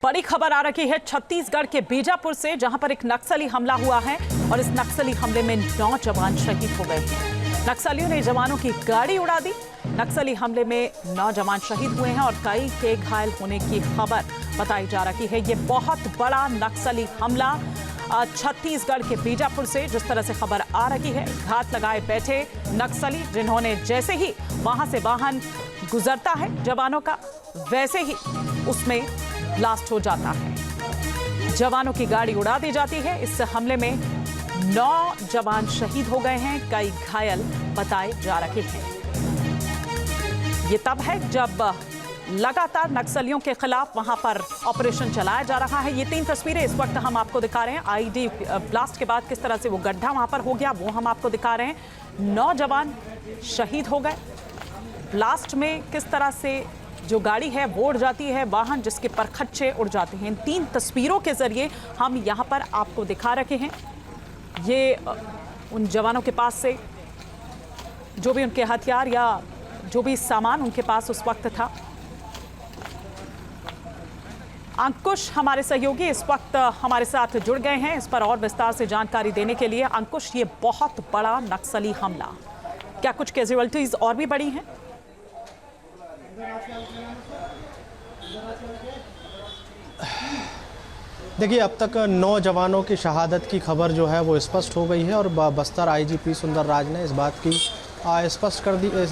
बड़ी खबर आ रही है छत्तीसगढ़ के बीजापुर से, जहां पर एक नक्सली हमला हुआ है और इस नक्सली हमले में 9 जवान शहीद हो गए हैं। नक्सलियों ने जवानों की गाड़ी उड़ा दी। नक्सली हमले में 9 जवान शहीद हुए हैं और कई के घायल होने की खबर बताई जा रही है। ये बहुत बड़ा नक्सली हमला छत्तीसगढ़ के बीजापुर से, जिस तरह से खबर आ रही है, घात लगाए बैठे नक्सली, जिन्होंने जैसे ही वहां से वाहन गुजरता है जवानों का, वैसे ही उसमें ब्लास्ट हो जाता है। जवानों की गाड़ी उड़ा दी जाती है। इस हमले में 9 जवान शहीद हो गए हैं, कई घायल बताए जा रहे हैं। ये तब है जब लगातार नक्सलियों के खिलाफ वहां पर ऑपरेशन चलाया जा रहा है। ये 3 तस्वीरें इस वक्त हम आपको दिखा रहे हैं। आईडी ब्लास्ट के बाद किस तरह से वो गड्ढा वहां पर हो गया, वो हम आपको दिखा रहे हैं। 9 जवान शहीद हो गए। ब्लास्ट में किस तरह से जो गाड़ी है वो उड़ जाती है, वाहन जिसके परखच्चे उड़ जाते हैं। इन 3 तस्वीरों के जरिए हम यहाँ पर आपको दिखा रहे हैं। ये उन जवानों के पास से जो भी उनके हथियार या जो भी सामान उनके पास उस वक्त था। अंकुश हमारे सहयोगी इस वक्त हमारे साथ जुड़ गए हैं इस पर और विस्तार से जानकारी देने के लिए। अंकुश, ये बहुत बड़ा नक्सली हमला, क्या कुछ कैजुअलिटीज और भी बड़ी हैं? देखिए, अब तक 9 जवानों की शहादत की खबर जो है वो स्पष्ट हो गई है और बस्तर आईजीपी सुंदर राज ने इस बात की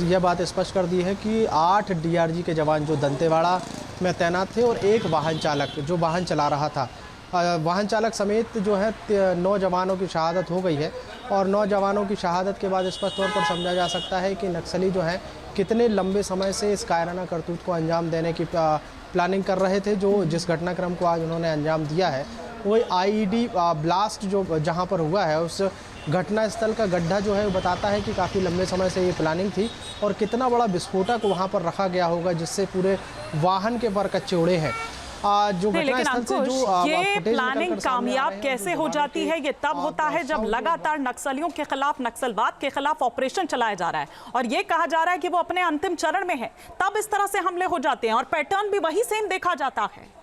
यह बात स्पष्ट कर दी है कि 8 डीआरजी के जवान जो दंतेवाड़ा में तैनात थे और एक वाहन चालक जो वाहन चला रहा था, वाहन चालक समेत जो है 9 जवानों की शहादत हो गई है। और 9 जवानों की शहादत के बाद स्पष्ट तौर पर समझा जा सकता है कि नक्सली जो हैं कितने लंबे समय से इस कायराना करतूत को अंजाम देने की प्लानिंग कर रहे थे। जो जिस घटनाक्रम को आज उन्होंने अंजाम दिया है वही आईईडी ब्लास्ट जो जहां पर हुआ है, उस घटनास्थल का गड्ढा जो है वो बताता है कि काफ़ी लंबे समय से ये प्लानिंग थी और कितना बड़ा विस्फोटक वहां पर रखा गया होगा जिससे पूरे वाहन के परखच्चे उड़े हैं। जो लेकिन अंकुश, ये प्लानिंग कामयाब कैसे हो जाती है? ये तब होता है जब लगातार नक्सलियों के खिलाफ, नक्सलवाद के खिलाफ ऑपरेशन चलाया जा रहा है और ये कहा जा रहा है कि वो अपने अंतिम चरण में है, तब इस तरह से हमले हो जाते हैं और पैटर्न भी वही सेम देखा जाता है।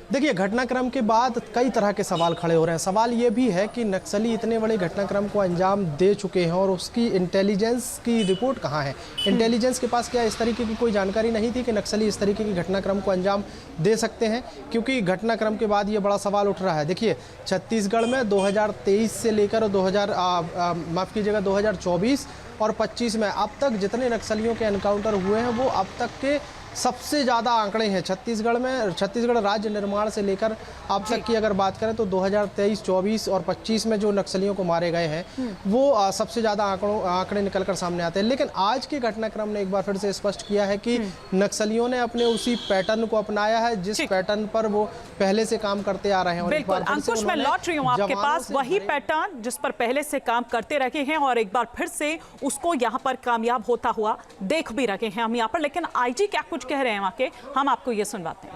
देखिए, घटनाक्रम के बाद कई तरह के सवाल खड़े हो रहे हैं। सवाल ये भी है कि नक्सली इतने बड़े घटनाक्रम को अंजाम दे चुके हैं और उसकी इंटेलिजेंस की रिपोर्ट कहाँ है? इंटेलिजेंस के पास क्या इस तरीके की कोई जानकारी नहीं थी कि नक्सली इस तरीके की घटनाक्रम को अंजाम दे सकते हैं? क्योंकि घटनाक्रम के बाद ये बड़ा सवाल उठ रहा है। देखिए, छत्तीसगढ़ में 2023 से लेकर 2024 और 25 में अब तक जितने नक्सलियों के एनकाउंटर हुए हैं वो अब तक के सबसे ज़्यादा आंकड़े हैं छत्तीसगढ़ में। छत्तीसगढ़ राज्य निर्माण से लेकर अब तक की अगर बात करें तो 2023, 24 और 25 में जो नक्सलियों को मारे गए हैं वो सबसे ज़्यादा आंकड़े निकलकर सामने आते हैं। लेकिन आज के घटनाक्रम ने एक बार फिर से स्पष्ट किया है कि नक्सलियों ने अपने उसी पैटर्न को अपनाया है जिस पैटर्न पर वो पहले से काम करते आ रहे हैं। बिल्कुल अंकुश, मैं लौट रही हूँ आपके पास। वही पैटर्न जिस पर पहले से काम करते रहे हैं और एक बार फिर से उसको यहाँ पर कामयाब होता हुआ देख भी रहे हैं हम यहाँ पर। लेकिन आईजी क्या कुछ कह रहे हैं वहां के, हम आपको ये सुनवाते हैं।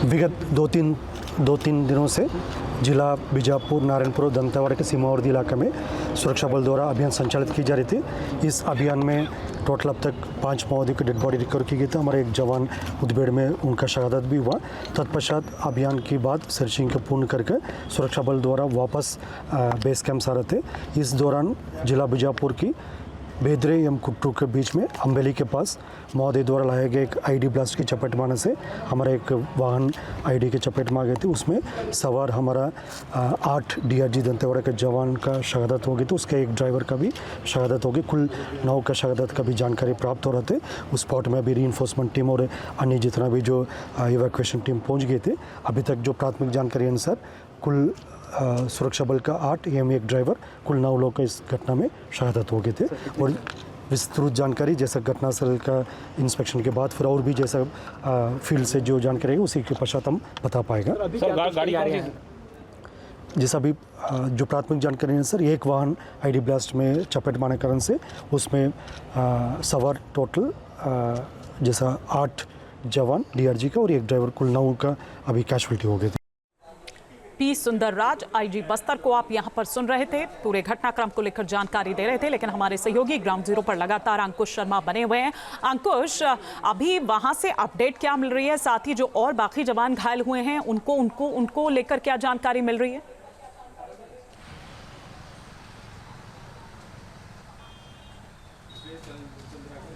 विगत 2-3 दिनों से जिला बीजापुर, नारायणपुर और दंतेवाड़ा के सीमावर्ती इलाके में सुरक्षा बल द्वारा अभियान संचालित की जा रही थी। इस अभियान में टोटल अब तक 5 माओवादी की डेड बॉडी रिकवर की गई थी। हमारे एक जवान मुठभेड़ में उनका शहादत भी हुआ। तत्पश्चात अभियान के बाद सर्चिंग को पूर्ण करके सुरक्षा बल द्वारा वापस बेस कैंप आ रहे थे। इस दौरान जिला बीजापुर की बेदरे एवं कुट्टू के बीच में अम्बेली के पास माओवादी द्वारा लाए गए एक आईडी ब्लास्ट की चपेट में आने से हमारा एक वाहन आईडी के चपेट में आ गए थे। उसमें सवार हमारा 8 डीआरजी दंतेवाड़ा के जवान का शहादत हो गई, तो उसके एक ड्राइवर का भी शहादत हो गई। कुल 9 का शहादत का भी जानकारी प्राप्त हो रहे थे। उस स्पॉट में अभी रीइंफोर्समेंट टीम और अन्य जितना भी जो इवैक्यूएशन टीम पहुँच गए थे। अभी तक जो प्राथमिक जानकारी अनुसार कुल सुरक्षा बल का 8 एवं एक ड्राइवर, कुल 9 लोग का इस घटना में शहादत हो गए थे। और विस्तृत जानकारी जैसा घटनास्थल का इंस्पेक्शन के बाद फिर और भी जैसा फील्ड से जो जानकारी है उसी के पश्चात हम बता पाएगा। जैसा भी जो प्राथमिक जानकारी है सर, एक वाहन आईडी ब्लास्ट में चपेट मारने के कारण से उसमें सवार टोटल जैसा 8 जवान डीआरजी का और एक ड्राइवर, कुल 9 का अभी कैजुअल्टी हो गए थे। सुंदरराज, आईजी बस्तर को आप यहां पर सुन रहे थे। पूरे घटनाक्रम को लेकर जानकारी दे रहे थे, लेकिन हमारे सहयोगी ग्राउंड जीरो पर लगातार अंकुश शर्मा बने हुए हैं। अंकुश, अभी वहां से अपडेट क्या मिल रही है? साथ ही जो और बाकी जवान घायल हुए हैं उनको लेकर क्या जानकारी मिल रही है?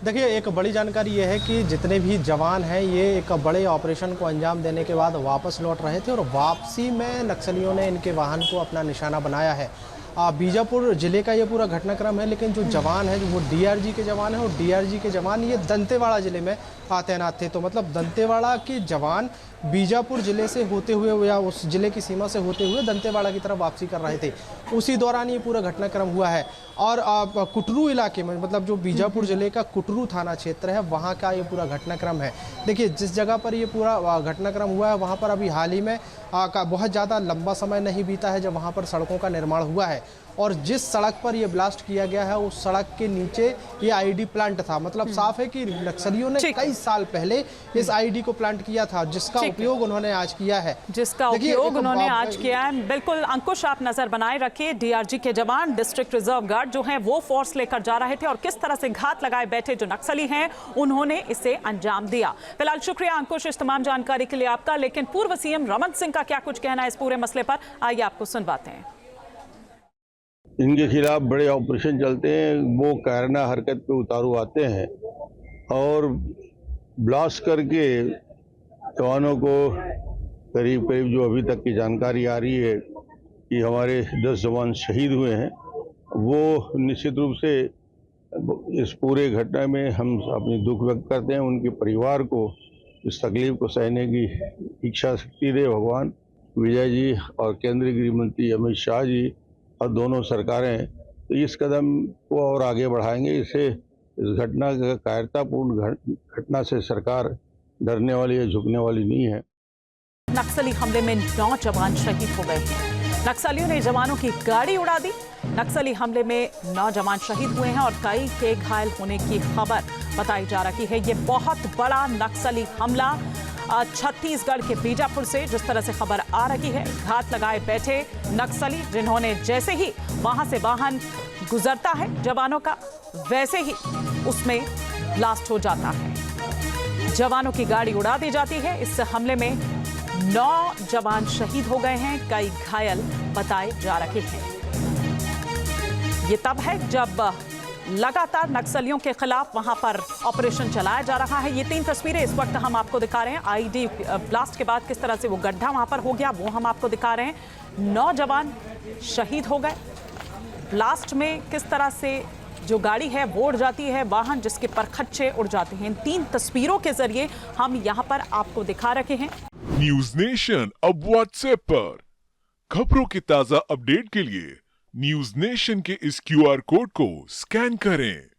देखिए, एक बड़ी जानकारी ये है कि जितने भी जवान हैं ये एक बड़े ऑपरेशन को अंजाम देने के बाद वापस लौट रहे थे और वापसी में नक्सलियों ने इनके वाहन को अपना निशाना बनाया है। बीजापुर जिले का ये पूरा घटनाक्रम है, लेकिन जो जवान है वो डीआरजी के जवान हैं और डीआरजी के जवान ये दंतेवाड़ा जिले में तैनात थे। तो मतलब दंतेवाड़ा के जवान बीजापुर जिले से होते हुए या उस जिले की सीमा से होते हुए दंतेवाड़ा की तरफ वापसी कर रहे थे। उसी दौरान ये पूरा घटनाक्रम हुआ है। और कुटरू इलाके में, मतलब जो बीजापुर जिले का कुटरू थाना क्षेत्र है, वहाँ का ये पूरा घटनाक्रम है। देखिए, जिस जगह पर ये पूरा घटनाक्रम हुआ है वहाँ पर अभी हाल ही में बहुत ज़्यादा लंबा समय नहीं बीता है जब वहाँ पर सड़कों का निर्माण हुआ है। और जिस सड़क पर ये ब्लास्ट किया गया है उस सड़क के नीचे ये आईडी प्लांट था। मतलब साफ है कि नक्सलियों ने कई साल पहले इस आईडी को प्लांट किया था, जिसका उपयोग उन्होंने आज किया है। बिल्कुल अंकुश, आप नजर बनाए रखिए। डीआरजी के जवान, डिस्ट्रिक्ट रिजर्व गार्ड जो हैं वो फोर्स लेकर जा रहे थे और किस तरह से घात लगाए बैठे जो नक्सली हैं उन्होंने इसे अंजाम दिया। फिलहाल शुक्रिया अंकुश इस तमाम जानकारी के लिए आपका। लेकिन पूर्व सीएम रमन सिंह का क्या कुछ कहना है इस पूरे मसले पर, आइए आपको सुनवाते हैं। इनके खिलाफ बड़े ऑपरेशन चलते हैं, वो कायराना हरकत पे उतारू आते हैं और ब्लास्ट करके जवानों को करीब जो अभी तक की जानकारी आ रही है कि हमारे 10 जवान शहीद हुए हैं। वो निश्चित रूप से इस पूरे घटना में हम अपनी दुख व्यक्त करते हैं। उनके परिवार को इस तकलीफ को सहने की इच्छा शक्ति दे भगवान। विजय जी और केंद्रीय गृह मंत्री अमित शाह जी और दोनों सरकारें तो इस कदम को और आगे बढ़ाएंगे। इसे इस घटना कायरतापूर्ण घटना से सरकार डरने वाली या झुकने वाली नहीं है। नक्सली हमले में 9 जवान शहीद हो गए हैं। नक्सलियों ने जवानों की गाड़ी उड़ा दी। नक्सली हमले में 9 जवान शहीद हुए हैं और कई के घायल होने की खबर बताई जा रही है। ये बहुत बड़ा नक्सली हमला छत्तीसगढ़ के बीजापुर से जिस तरह से खबर आ रही है, घात लगाए बैठे नक्सली जिन्होंने जैसे ही वहां से वाहन गुजरता है जवानों का, वैसे ही उसमें ब्लास्ट हो जाता है। जवानों की गाड़ी उड़ा दी जाती है। इस हमले में 9 जवान शहीद हो गए हैं, कई घायल बताए जा रहे हैं। ये तब है जब लगातार नक्सलियों के खिलाफ वहां पर ऑपरेशन चलाया जा रहा है। ये 3 तस्वीरें इस वक्त हम आपको दिखा रहे हैं। आईडी ब्लास्ट के बाद किस तरह से वो गड्ढा वहां पर हो गया वो हम आपको दिखा रहे हैं। 9 जवान शहीद हो गए। ब्लास्ट में किस तरह से जो गाड़ी है वो उड़ जाती है, वाहन जिसके परखच्चे उड़ जाते हैं। इन 3 तस्वीरों के जरिए हम यहाँ पर आपको दिखा रखे हैं। न्यूज नेशन अब व्हाट्सएप पर खबरों की ताजा अपडेट के लिए न्यूज नेशन के इस QR कोड को स्कैन करें।